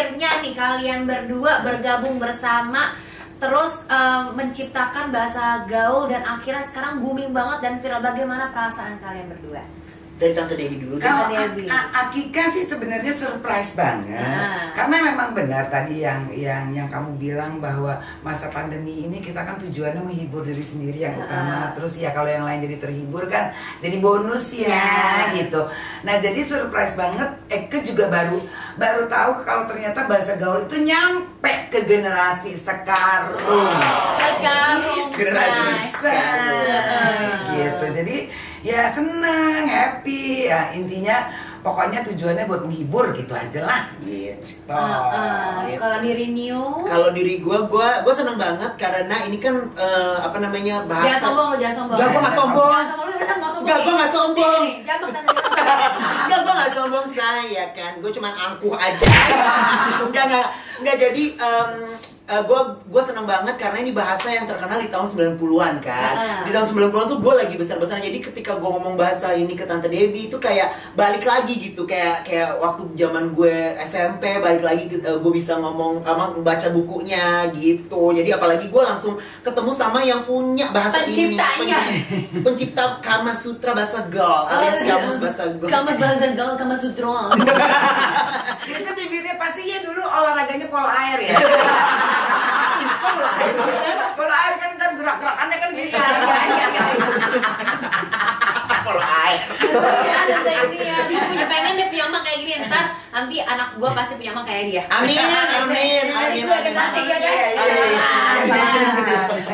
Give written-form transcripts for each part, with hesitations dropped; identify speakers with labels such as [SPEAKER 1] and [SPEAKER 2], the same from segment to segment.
[SPEAKER 1] akhirnya nih kalian berdua bergabung bersama, terus menciptakan bahasa gaul dan akhirnya sekarang booming banget dan viral. Bagaimana perasaan kalian berdua?
[SPEAKER 2] Dari Tante Debbie dulu.
[SPEAKER 3] Kalau Akika sih sebenarnya surprise banget, karena memang benar tadi yang kamu bilang bahwa masa pandemi ini kita kan tujuannya menghibur diri sendiri yang utama. Terus ya kalau yang lain jadi terhibur kan jadi bonus ya gitu. Nah jadi surprise banget. Eke juga baru tahu kalau ternyata bahasa gaul itu nyampe ke generasi sekarang. Generasi sekarang. Gitu. Jadi ya seneng, happy, ya intinya pokoknya tujuannya buat menghibur gitu aja lah. Gitu.
[SPEAKER 1] Kalau diri New?
[SPEAKER 2] Kalau diri gue seneng banget karena ini kan apa namanya bahasa.
[SPEAKER 1] Jangan sombong lo, jangan sombong.
[SPEAKER 2] Gak, gue gak sombong.
[SPEAKER 1] Jangan sombong, lu biasa mau sombong.
[SPEAKER 2] Gak, gue gak sombong.
[SPEAKER 1] Gak,
[SPEAKER 2] gue gak sombong saya kan, gue cuma angkuh aja. Enggak jadi gue seneng banget karena ini bahasa yang terkenal di tahun 90-an kan. Di tahun 90-an tuh gue lagi besar-besarnya. Jadi ketika gue ngomong bahasa ini ke Tante Debbie itu kayak balik lagi gitu. Kayak waktu zaman gue SMP balik lagi gue bisa ngomong baca bukunya gitu. Jadi apalagi gue langsung ketemu sama yang punya bahasa ini. Pencipta Kama Sutra bahasa gaul alias kamus bahasa gaul.
[SPEAKER 1] Kamus bahasa gaul, Kama Sutra.
[SPEAKER 3] Biasanya bibirnya pasti ya dulu olahraganya polo air ya. Polo air kan gerak-gerakannya kan gitu.
[SPEAKER 1] Iya.
[SPEAKER 2] Polo air.
[SPEAKER 1] Ya ada ini ya, dia pengen dia punya emak kayak gini. Ntar nanti anak gue pasti punya emak kayak dia.
[SPEAKER 2] Amin.
[SPEAKER 1] Itu ada nanti ya kan.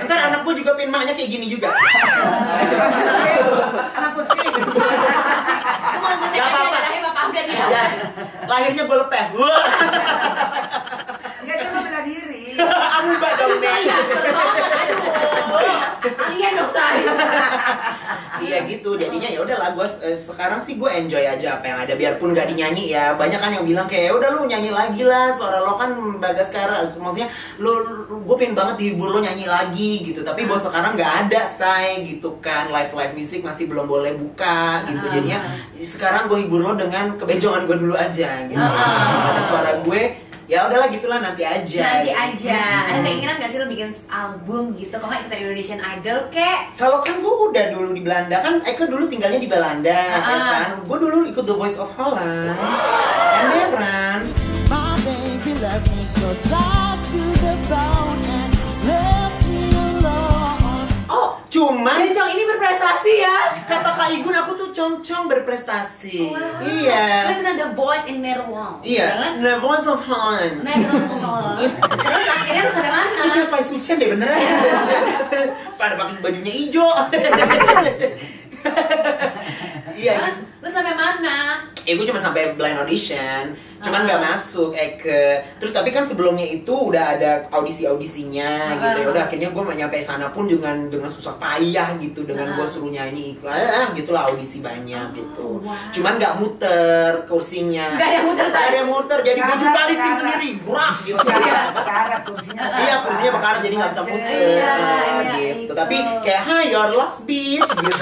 [SPEAKER 2] Ntar anak gue juga pengen maknya kayak gini juga.
[SPEAKER 3] Anak kucing.
[SPEAKER 1] Aku mau ngecek aja darahnya bapak enggak dia.
[SPEAKER 2] Lahirnya gue lepeh.
[SPEAKER 3] Enggak, cuma bela diri.
[SPEAKER 2] Amuba dong.
[SPEAKER 1] Aduh. Alien dong saya.
[SPEAKER 2] Iya gitu, jadinya ya udahlah gue sekarang sih gue enjoy aja apa yang ada biarpun gak dinyanyi ya. Banyak kan yang bilang kayak udah lu nyanyi lagi lah, suara lo kan Bagaskara, maksudnya gue pengen banget dihibur lo nyanyi lagi gitu. Tapi buat sekarang nggak ada say gitu kan, live music masih belum boleh buka gitu. Jadinya sekarang gue hibur lo dengan kebejongan gue dulu aja gitu. Ada suara gue. Ya udahlah gitulah nanti aja.
[SPEAKER 1] Ada keinginan gak sih lo bikin album gitu? Kalau nggak ikutan Indonesian Idol kek?
[SPEAKER 2] Kalau kan gue udah dulu di Belanda kan, Eko dulu tinggalnya di Belanda, ya kan? Gue dulu ikut The Voice of Holland, Emberan.
[SPEAKER 4] My baby left me so dry to the bone and left me alone.
[SPEAKER 1] Oh,
[SPEAKER 2] cuman
[SPEAKER 1] Bencong ini berprestasi ya?
[SPEAKER 2] Kata Kak Igun aku tuh cong-cong berprestasi.
[SPEAKER 1] Wow.
[SPEAKER 2] Iya.
[SPEAKER 1] Kan The Voice in Netherlands.
[SPEAKER 2] Iya. The Voice of Holland.
[SPEAKER 1] Terus akhirnya lu sampai mana?
[SPEAKER 2] Itu kayak Spy Suchen deh beneran. Pada pakai bajunya hijau. Iya.
[SPEAKER 1] Lu sampai mana?
[SPEAKER 2] Gue cuma sampai blind audition, cuman nggak masuk terus tapi kan sebelumnya itu udah ada audisinya gitu ya. Udah akhirnya gue nyampe sana pun dengan susah payah gitu, dengan gue suruh nyanyi gitulah audisi banyak gitu. Cuman nggak muter kursinya,
[SPEAKER 1] nggak ada muter
[SPEAKER 2] jadi gue juga balikin sendiri gerak gitu.
[SPEAKER 3] Bekarat kursinya.
[SPEAKER 2] Iya, kursinya bekarat jadi nggak bisa muter gitu. Tapi kayak your last bitch gitu.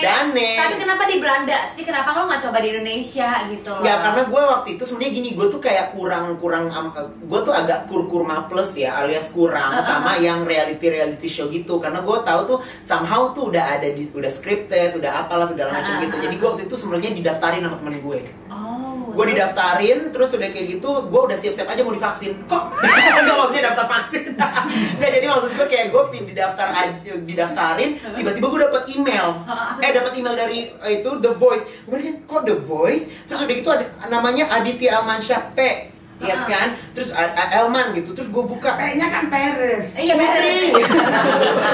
[SPEAKER 2] Dane.
[SPEAKER 1] Tapi kenapa di Belanda sih? Kenapa lo nggak coba di Indonesia gitu loh?
[SPEAKER 2] Ya karena gue waktu itu sebenarnya gini, gue tuh kayak kurang gue tuh agak kurma plus ya, alias kurang sama yang reality show gitu. Karena gue tahu tuh somehow tuh udah udah scripted, udah apalah segala macam gitu. Jadi gue waktu itu sebenarnya didaftarin sama temen gue. Gue didaftarin, terus udah kayak gitu, gue udah siap-siap aja mau divaksin. Kok? Enggak, maksudnya daftar vaksin. Enggak, jadi maksud gue kayak gue didaftarin, tiba-tiba gue dapet email. Dapet email dari itu The Voice. Gue bilang, kok The Voice? Terus udah gitu ada namanya Aditya Almansyah P. Iya kan? Terus Elman gitu, terus gue buka
[SPEAKER 3] P-nya kan Peres.
[SPEAKER 1] Iya,
[SPEAKER 2] Putri.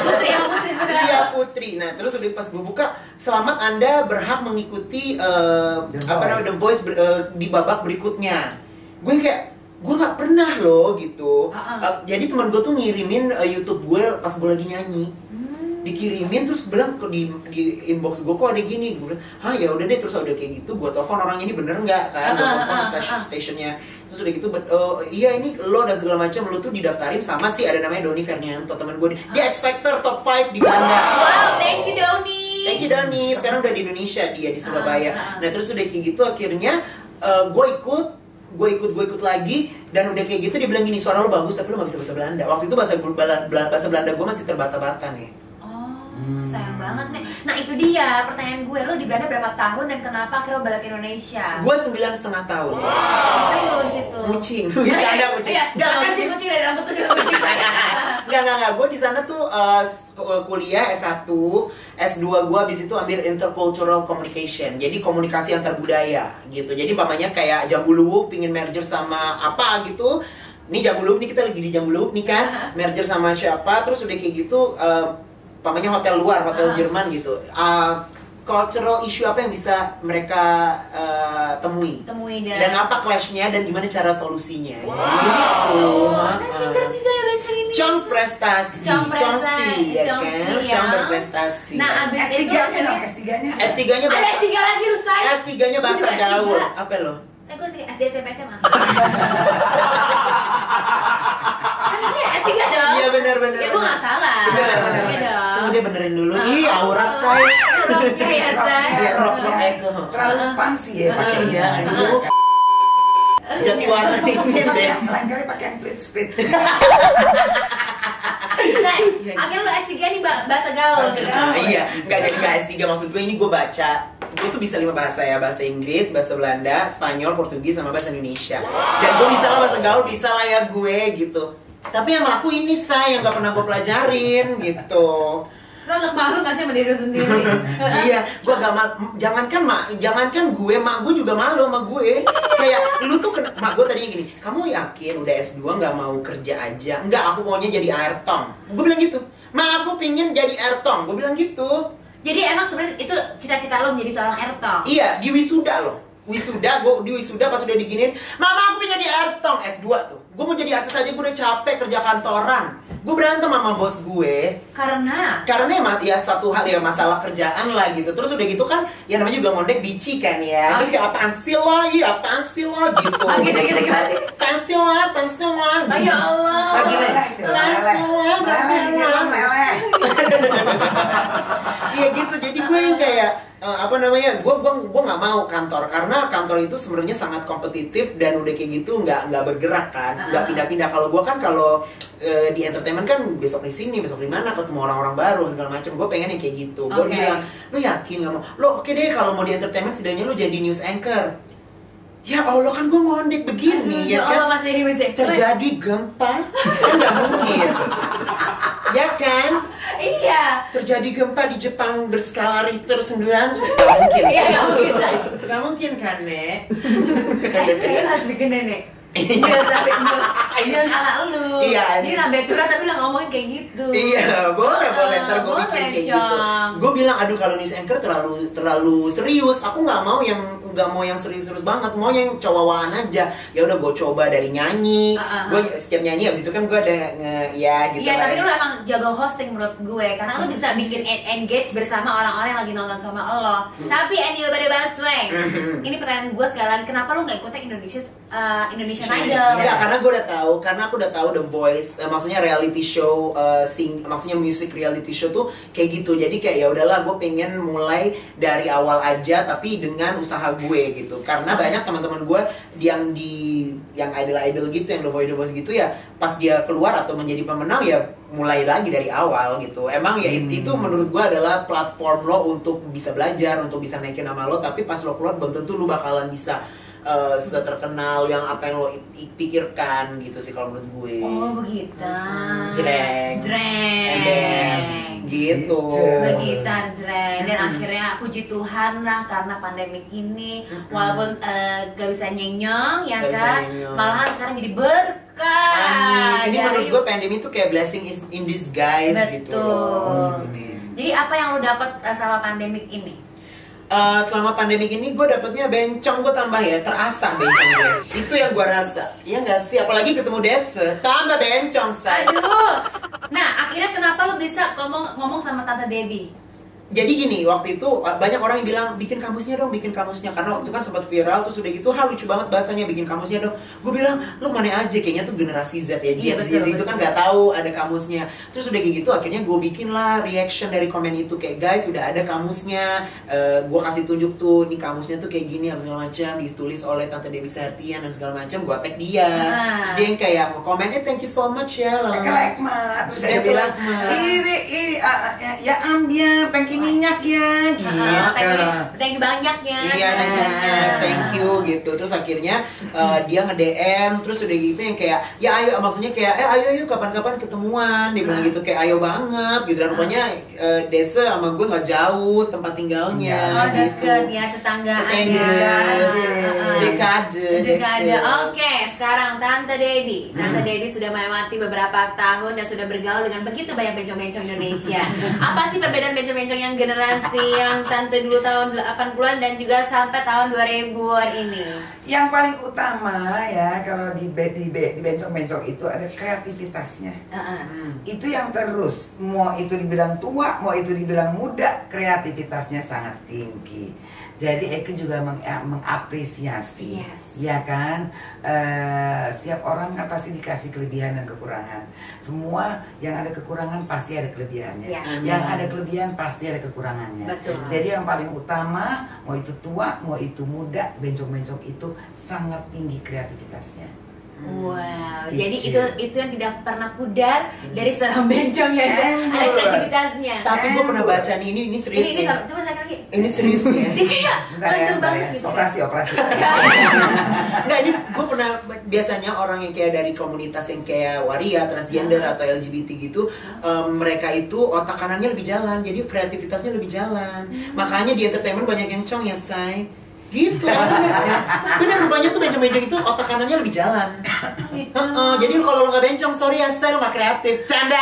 [SPEAKER 1] Putri sebenarnya.
[SPEAKER 2] Iya, Putri. Nah, terus udah pas gue buka, selamat Anda berhak mengikuti The Voice di babak berikutnya. Gue kayak gue nggak pernah loh gitu. Jadi teman gue tuh ngirimin YouTube gue pas gue lagi nyanyi. Dikirimin terus bilang di inbox gue kok ada gini. Gue bilang, ya udah deh. Terus udah kayak gitu gue telepon orang ini bener nggak kan, gue telepon stationnya. Terus udah gitu iya ini lo dan segala macam, lo tuh didaftarin sama sih ada namanya Doni Fernianto, teman gue. Dia X Factor top 5 di Belanda.
[SPEAKER 1] Wow, thank you Doni.
[SPEAKER 2] Thank you Doni. Sekarang udah di Indonesia, dia di Surabaya. Nah terus udah kayak gitu akhirnya gue ikut gue ikut lagi, dan udah kayak gitu dia bilang gini, suara lo bagus tapi lo gak bisa bahasa Belanda. Waktu itu bahasa Belanda gue masih terbata-bata nih.
[SPEAKER 1] Sayang banget nih. Nah itu dia pertanyaan gue, lo di Belanda berapa tahun dan kenapa akhirnya lo balik ke Indonesia?
[SPEAKER 2] Gue 9,5 tahun.
[SPEAKER 1] Ngapain lo di situ?
[SPEAKER 2] Kucing, bercanda kucing.
[SPEAKER 1] Iya, kan si kucing dari rambut tuh juga kucing.
[SPEAKER 2] Enggak. Gue di sana tuh kuliah S1, S2 gue abis itu ambil intercultural communication. Jadi komunikasi antar budaya gitu. Jadi pamannya kayak Jambu Luwuk pingin merger sama apa gitu. Nih Jambu Luwuk nih, kita lagi di Jambu Luwuk nih kan, merger sama siapa, terus udah kayak gitu pamannya hotel luar, hotel Jerman gitu. Cultural issue apa yang bisa mereka temui dan apa clashnya dan gimana cara solusinya. Gitu.
[SPEAKER 1] Pintar juga ya baca ini.
[SPEAKER 2] Cong prestasi, Congsi ya kan, Cong berprestasi.
[SPEAKER 1] Nah abis itu
[SPEAKER 3] S3-nya dong, S3-nya.
[SPEAKER 2] S3-nya
[SPEAKER 1] ada S3 lagi Rusai.
[SPEAKER 2] S3-nya bahasa
[SPEAKER 1] Gue juga
[SPEAKER 2] gaul.
[SPEAKER 1] S3.
[SPEAKER 2] Apa lo?
[SPEAKER 1] Gue sih SD SMP SMA. Ini S3 dong.
[SPEAKER 2] Iya benar.
[SPEAKER 1] Ya gue gak salah.
[SPEAKER 2] Benar.
[SPEAKER 1] Iya dong.
[SPEAKER 2] Tunggu dia benerin dulu. Ih, aurat saya.
[SPEAKER 1] Roknya ya say.
[SPEAKER 2] Iya, rok Eko.
[SPEAKER 3] Terlalu spansi ya pakai
[SPEAKER 2] Iya, aduh. Jati warna dingin deh.
[SPEAKER 3] Lain kali pakai yang split.
[SPEAKER 1] Nah, akhirnya lo S3 nih bahasa gaul.
[SPEAKER 2] Iya, nggak jadi nggak S3, maksud gue ini gue baca. Gue tuh bisa 5 bahasa ya, bahasa Inggris, bahasa Belanda, Spanyol, Portugis, sama bahasa Indonesia. Dan gue bisa lah bahasa gaul, bisa lah ya gue gitu. Tapi yang laku ini say, yang gak pernah gue pelajarin gitu.
[SPEAKER 1] Lo agak malu gak sih sama diri lo sendiri?
[SPEAKER 2] Iya, gue gak malu. Jangankan gue, mak gue juga malu sama gue. Kayak lu tuh, mak gue tadinya gini, kamu yakin udah S2 gak mau kerja aja? Enggak, aku maunya jadi airtong. Gue bilang gitu. Mak, aku pingin jadi airtong. Gue bilang gitu.
[SPEAKER 1] Jadi emang sebenarnya itu cita-cita lo menjadi seorang airtong?
[SPEAKER 2] Iya, di wisuda loh. Gue di wisuda pas udah diginin, mama aku pengen jadi airtong S2 tuh. Gue mau jadi artis aja, gue udah capek kerja kantoran. Gue berantem sama bos gue.
[SPEAKER 1] Karena
[SPEAKER 2] ya suatu hal ya, masalah kerjaan lah gitu. Terus udah gitu kan, ya namanya juga ngondek bici kan ya. Jadi kayak apaan sih lo, gitu.
[SPEAKER 1] gitu gimana sih?
[SPEAKER 2] Apaan sih lo.
[SPEAKER 1] Ya Allah.
[SPEAKER 2] Lagi nih, apaan sih lo. Iya gitu, jadi gue yang kayak gue nggak mau kantor, karena kantor itu sebenarnya sangat kompetitif dan udah kayak gitu nggak bergerak kan, nggak pindah-pindah. Kalau gue kan kalau di entertainment kan besok di sini, besok di mana, ketemu orang-orang baru segala macam. Gue pengen yang kayak gitu. Gue bilang, lo yakin nggak mau? Lo oke deh kalau mau di entertainment setidaknya lo jadi news anchor. Ya Allah, kan gue ngondek begini ya kan.
[SPEAKER 1] Allah masih di musik.
[SPEAKER 2] Terjadi gempa kan nggak mungkin. Ya kan?
[SPEAKER 1] Iya.
[SPEAKER 2] Terjadi gempa di Jepang berskala Richter 9, nggak mungkin.
[SPEAKER 1] Iya, nggak mungkin.
[SPEAKER 2] Nggak mungkin kan, Nek?
[SPEAKER 1] Kayaknya harus bikin nenek. Jangan salah lu.
[SPEAKER 2] Iya.
[SPEAKER 1] Ini Rambetura tapi lo ngomongin kayak gitu.
[SPEAKER 2] Iya, boleh ntar gue bikin kayak gitu. Gue bilang, aduh kalau news anchor terlalu serius. Aku nggak mau yang serius-serius banget, mau yang cowok-cowokan aja. Ya udah gue coba dari nyanyi. Gue setiap nyanyi abis itu kan gue ada gitu.
[SPEAKER 1] Iya, tapi lu emang jago hosting menurut gue, karena lu bisa bikin engage bersama orang-orang yang lagi nonton sama lo. Tapi anyway, pada Baswe, ini pertanyaan gue sekali lagi, kenapa lu nggak ikutin Indonesian Idol?
[SPEAKER 2] Iya, karena aku udah tahu The Voice, maksudnya reality show, maksudnya music reality show tuh kayak gitu. Jadi kayak ya udahlah, gue pengen mulai dari awal aja, tapi dengan usaha gue gitu. Karena banyak teman-teman gue yang idol gitu, yang The Voice gitu ya, pas dia keluar atau menjadi pemenang ya mulai lagi dari awal gitu. Emang ya itu menurut gue adalah platform lo untuk bisa belajar, untuk bisa naikin nama lo. Tapi pas lo keluar belum tentu lo bakalan bisa seterkenal yang apa yang lo pikirkan gitu sih kalau menurut gue.
[SPEAKER 1] Oh begitu.
[SPEAKER 2] Jreng gitu.
[SPEAKER 1] Begitu jreng. Dan akhirnya puji Tuhan lah, karena pandemik ini walaupun gak bisa nyenyong ya kan, malahan sekarang jadi berkah.
[SPEAKER 2] Amin. Ini menurut gue pandemi itu kayak blessing in disguise.
[SPEAKER 1] Betul.
[SPEAKER 2] Gitu.
[SPEAKER 1] Jadi apa yang lo dapat selama pandemik ini?
[SPEAKER 2] Selama pandemik ini gue dapetnya bencong, gue tambah ya, terasa bencong gue. Itu yang gue rasa. Iya gak sih? Apalagi ketemu Desa, tambah bencong saya.
[SPEAKER 1] Aduh. Nah, akhirnya kenapa lo bisa ngomong sama Tante Debbie?
[SPEAKER 2] Jadi gini, waktu itu banyak orang yang bilang bikin kamusnya dong, bikin kamusnya. Karena waktu itu kan sempat viral, terus udah gitu, lucu banget bahasanya, bikin kamusnya dong. Gue bilang, lu mana aja, kayaknya tuh generasi Z ya,
[SPEAKER 1] Iya,
[SPEAKER 2] Gen Z
[SPEAKER 1] betul,
[SPEAKER 2] itu kan
[SPEAKER 1] betul.
[SPEAKER 2] nggak tahu ada kamusnya. Terus udah kayak gitu, akhirnya gue bikin lah reaction dari komen itu, kayak guys, udah ada kamusnya. Gue kasih tunjuk tuh, nih kamusnya tuh kayak gini, segala macam, ditulis oleh Tante Debbie Sartian dan segala macam. Gue tag dia, terus dia yang kayak komennya thank you so much ya,
[SPEAKER 3] Like Ma. Terus
[SPEAKER 2] Dia
[SPEAKER 3] saya bilang,
[SPEAKER 2] like Ma.
[SPEAKER 3] ya ambiar, tangki minyak ya.
[SPEAKER 1] Thank you banyak ya.
[SPEAKER 2] Iya, thank you gitu. Terus akhirnya dia nge-DM, terus udah gitu yang kayak ya ayo, maksudnya kayak ayo kapan-kapan ketemuan. Dia bilang gitu kayak ayo banget gitu. Dan rupanya Desa sama gue nggak jauh tempat tinggalnya.
[SPEAKER 1] Oh, deket ya, tetanggaan ya.
[SPEAKER 2] Dekade.
[SPEAKER 1] Oke, sekarang Tante Debbie. Tante Debbie sudah melewati beberapa tahun dan sudah bergaul dengan begitu banyak bencong-bencong Indonesia. Apa sih perbedaan bencong-bencong yang generasi yang Tante dulu tahun 80-an dan juga sampai tahun 2000-an ini?
[SPEAKER 3] Yang paling utama ya kalau di bencong-bencong itu ada kreativitasnya. Itu yang terus, mau itu dibilang tua, mau itu dibilang muda, kreativitasnya sangat tinggi. Jadi Eke juga mengapresiasi, ya kan? Setiap orang kan pasti dikasih kelebihan dan kekurangan. Semua yang ada kekurangan pasti ada kelebihannya. Yang ada kelebihan pasti ada kekurangannya.
[SPEAKER 1] Betul.
[SPEAKER 3] Jadi yang paling utama, mau itu tua, mau itu muda, bencong-bencong itu sangat tinggi kreativitasnya.
[SPEAKER 1] Wow, jadi itu yang tidak pernah pudar dari seorang bencong ya, ada kreativitasnya.
[SPEAKER 2] Tapi gue pernah baca nih, ini serius
[SPEAKER 1] Ini
[SPEAKER 2] nih.
[SPEAKER 1] coba lagi.
[SPEAKER 2] Ini serius nih ya.
[SPEAKER 1] Ini kayak betul banget gitu.
[SPEAKER 3] Operasi.
[SPEAKER 2] Nggak, ini gue pernah, biasanya orang yang kayak dari komunitas yang kayak waria, transgender atau LGBT gitu, mereka itu otak kanannya lebih jalan, jadi kreativitasnya lebih jalan. Makanya di entertainment banyak yang cong ya, say. Gitu ya, bener rupanya tuh bencong-bencong itu otak kanannya lebih jalan. Jadi kalau lo nggak bencong, sorry ya, say, lo nggak kreatif. Canda.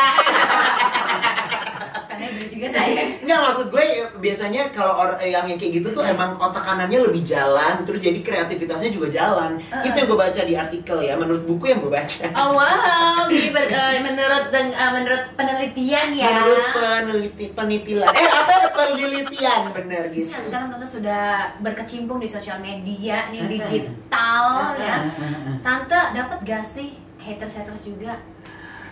[SPEAKER 1] Karena bener juga saya.
[SPEAKER 2] Nggak, maksud gue biasanya kalau yang kayak gitu tuh emang otak kanannya lebih jalan, terus jadi kreativitasnya juga jalan. Itu yang gue baca di artikel ya, menurut buku yang gue baca.
[SPEAKER 1] Oh wow, jadi menurut penelitian ya.
[SPEAKER 2] Menurut penelitian. Penelitian bener gitu.
[SPEAKER 1] Ya, sekarang Tante sudah berkecimpung di sosial media, nih digital ya. Tante dapat gak sih haters juga?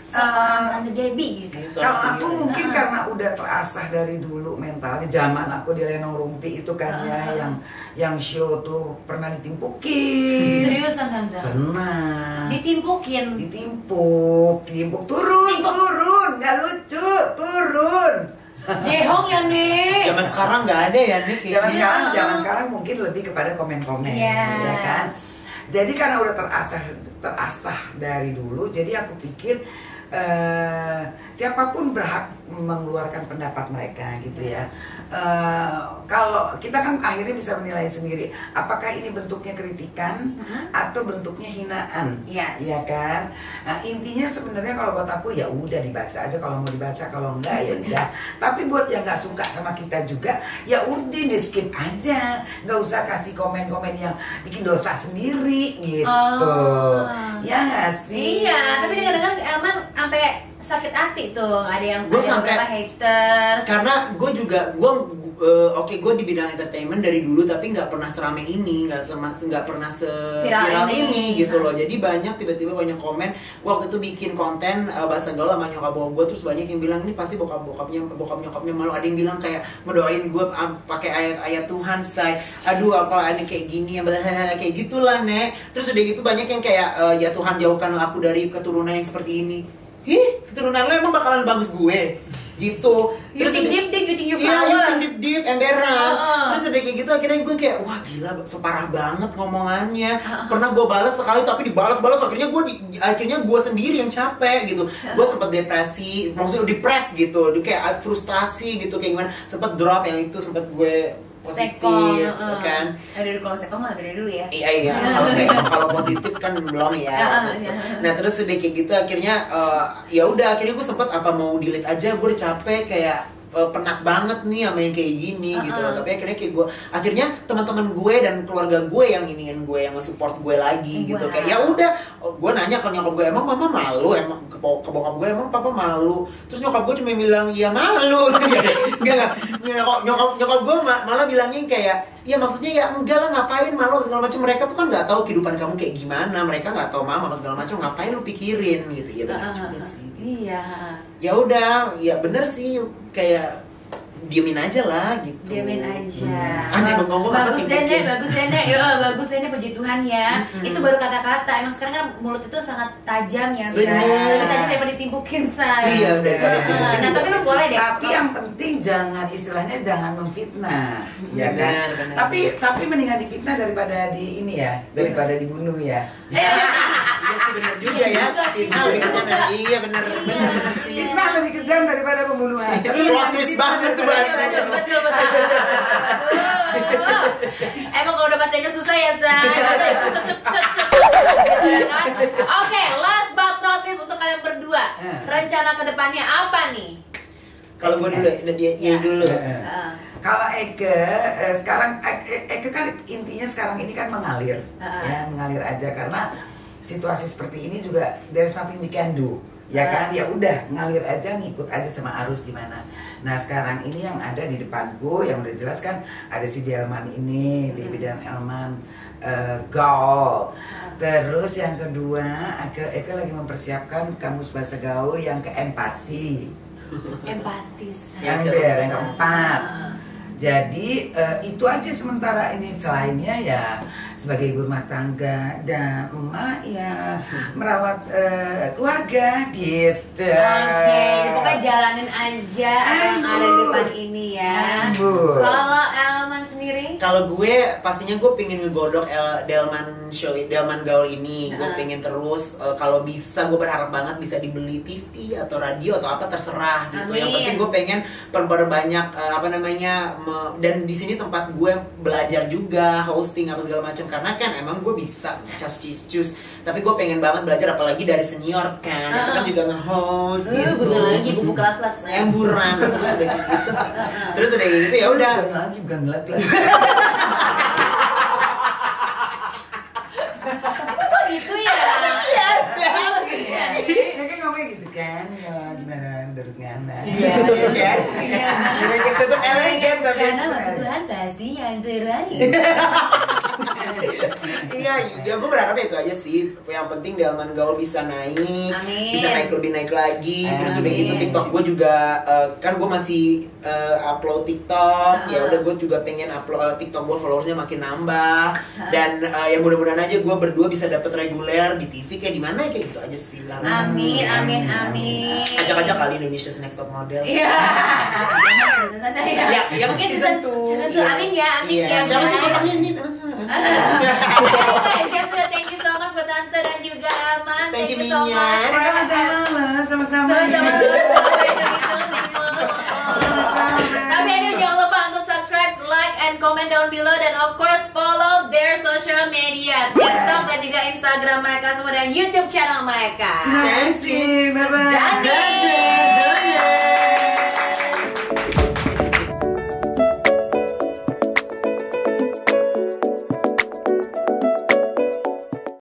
[SPEAKER 1] Seorang Tante Debbie gitu.
[SPEAKER 3] Kalau aku mungkin karena udah terasah dari dulu mentalnya, zaman aku di Lenong Rumpi itu kan ya, yang show tuh pernah ditimpukin.
[SPEAKER 1] Seriusan Tante?
[SPEAKER 3] Pernah.
[SPEAKER 1] Ditimpukin.
[SPEAKER 3] Ditimpuk, turun, nggak lucu, turun.
[SPEAKER 1] Jehong ya nih.
[SPEAKER 2] Zaman sekarang nggak ada ya nih kayaknya.
[SPEAKER 3] Zaman sekarang mungkin lebih kepada komen-komen, ya kan. Jadi karena udah terasah dari dulu, jadi aku pikir siapapun berhak mengeluarkan pendapat mereka gitu ya. Kalau kita kan akhirnya bisa menilai sendiri apakah ini bentuknya kritikan atau bentuknya hinaan, ya kan. Nah, intinya sebenarnya kalau buat aku ya udah dibaca aja, kalau mau dibaca, kalau enggak ya udah. Tapi buat yang nggak suka sama kita juga ya udah di skip aja, nggak usah kasih komen-komen yang bikin dosa sendiri gitu. Ya nggak sih?
[SPEAKER 1] Iya, tapi dengar-dengar Elman sampai sakit hati tuh, ada yang beberapa haters.
[SPEAKER 2] Karena gue juga gue di bidang entertainment dari dulu, tapi nggak pernah serame ini, nggak pernah viral ini gitu loh. Jadi tiba-tiba banyak komen. Gue waktu itu bikin konten bahasa gaul sama nyokap bokap gue, terus banyak yang bilang ini pasti bokap nyokapnya malu. Ada yang bilang kayak ngedoain gue pakai ayat-ayat Tuhan, say. Aduh, apa ini kayak gini, kayak gitulah, Nek. Terus udah gitu banyak yang kayak ya Tuhan jauhkanlah aku dari keturunan yang seperti ini. Keturunan lo emang bakalan bagus gue gitu.
[SPEAKER 1] Terus you think you
[SPEAKER 2] iya,
[SPEAKER 1] flower.
[SPEAKER 2] you think deep, emberan. Terus udah kayak gitu akhirnya gue kayak wah gila, separah banget ngomongannya. Pernah gue balas sekali tapi dibalas akhirnya gue sendiri yang capek gitu. Gue sempet depresi, maksudnya depres gitu, kayak frustasi gitu, kayak gimana. Sempet drop yang itu, sempet gue positif kan.
[SPEAKER 1] Kalau sekom mah dari dulu ya.
[SPEAKER 2] Iya. Kalau positif kan belum ya. Nah terus udah kayak gitu akhirnya ya udah, akhirnya gue sempet apa mau delete aja, gue udah capek kayak penat banget nih sama yang kayak gini gitu loh. Tapi akhirnya teman-teman gue dan keluarga gue yang iniin gue, yang nge-support gue lagi gitu. Kayak ya udah, gue nanya ke nyokap gue, emang mama malu, emang ke bokap gue, emang papa malu. Terus nyokap gue cuma bilang ya malu. Enggak. Nyokap gue malah bilangnya kayak, ya maksudnya ya enggak lah, ngapain malu segala macam. Mereka tuh kan nggak tahu kehidupan kamu kayak gimana, mereka nggak tahu mama segala macam, ngapain lu pikirin gitu. Ya benar juga sih.
[SPEAKER 1] Iya.
[SPEAKER 2] Ya udah, ya bener sih, kayak diemin aja lah gitu.
[SPEAKER 1] Diemin aja.
[SPEAKER 2] Anjing ngomong
[SPEAKER 1] bagus deh, bagus deh puji Tuhan ya. Itu baru kata-kata. Emang sekarang kan mulut itu sangat tajam ya, Say. Lebih tajam daripada ditimpukin, Say.
[SPEAKER 2] Iya, daripada ditimpukin.
[SPEAKER 1] Nah, tapi lu boleh deh.
[SPEAKER 3] Tapi yang penting jangan, istilahnya jangan memfitnah, ya kan?
[SPEAKER 2] Benar.
[SPEAKER 3] Tapi mendingan difitnah daripada daripada dibunuh ya.
[SPEAKER 2] Iya sih, bener juga ya. Fitnah lebih kejam. Iya bener sih.
[SPEAKER 3] Fitnah lebih kejam daripada pembunuhan.
[SPEAKER 2] Tapi plot twist banget tuh bahasanya.
[SPEAKER 1] Betul. Emang kalau udah bahasa Inggris susah ya, Say. Oke, last but not least untuk kalian berdua, rencana kedepannya apa nih?
[SPEAKER 2] Kalau gue dulu, dia dulu.
[SPEAKER 3] Kalau Eke, sekarang Eke kan intinya sekarang ini kan mengalir, ya mengalir aja karena situasi seperti ini juga there's nothing we can do, ya kan? Ya udah ngalir aja, ngikut aja sama arus gimana. Nah sekarang ini yang ada di depanku yang udah jelas kan ada si Delman ini, Debbie dan Elman Gaul. Terus yang kedua, Eke lagi mempersiapkan kamus bahasa gaul yang keempati.
[SPEAKER 1] Empatis.
[SPEAKER 3] Yang keempat. Jadi itu aja sementara ini, selainnya ya sebagai ibu rumah tangga dan emak ya merawat keluarga gitu.
[SPEAKER 1] Oke, pokoknya jalanin aja apa yang ada di depan ini ya. Kalau Elman sendiri?
[SPEAKER 2] Kalau gue pastinya gue pengen ngegodok Delman Gaul ini. Gue pengen terus, kalau bisa gue berharap banget bisa dibeli TV atau radio atau apa terserah gitu.
[SPEAKER 1] Amin.
[SPEAKER 2] Yang penting gue pengen perbanyak dan di sini tempat gue belajar juga hosting apa segala macam, karena kan emang gue bisa cus tapi gue pengen banget belajar apalagi dari senior kan. Biasa kan juga nge-host gitu.
[SPEAKER 1] Bukan lagi bubuk kelat-kelat.
[SPEAKER 2] Emburan terus udah gitu ya udah.
[SPEAKER 3] Bukan ngelak-ngelak.
[SPEAKER 1] Kok gitu ya? Iya.
[SPEAKER 3] Ya kan ngomongnya gitu kan, gimana menurut Ngana?
[SPEAKER 2] Iya. Jadi kita tuh elegan tapi
[SPEAKER 1] karena Tuhan pasti yang terbaik.
[SPEAKER 2] Iya, ya gue berharap itu aja sih. Yang penting Delman Gaul bisa naik, bisa lebih naik lagi. Terus udah gitu TikTok gue juga kan gue masih upload TikTok. Ya udah gue juga pengen upload TikTok gue, followersnya makin nambah. Dan ya mudah-mudahan aja gue berdua bisa dapet reguler di TV kayak di mana kayak gitu aja sih.
[SPEAKER 1] Amin.
[SPEAKER 2] Ajak-ajak kali Indonesia's Next Top Model.
[SPEAKER 1] Iya.
[SPEAKER 2] Ya mungkin season 2.
[SPEAKER 1] Amin ya.
[SPEAKER 2] Siapa sih kontaknya ini?
[SPEAKER 1] Thank you so much buat Tante dan juga Aman.
[SPEAKER 2] Thank you
[SPEAKER 1] so
[SPEAKER 2] Minya.
[SPEAKER 1] much.
[SPEAKER 3] Sama-sama.
[SPEAKER 1] Tapi anyway, jangan lupa untuk subscribe, like, and comment down below, dan of course follow their social media, TikTok dan juga Instagram mereka semua, dan YouTube channel mereka.
[SPEAKER 3] Terima kasih, bye-bye.
[SPEAKER 1] Dadah.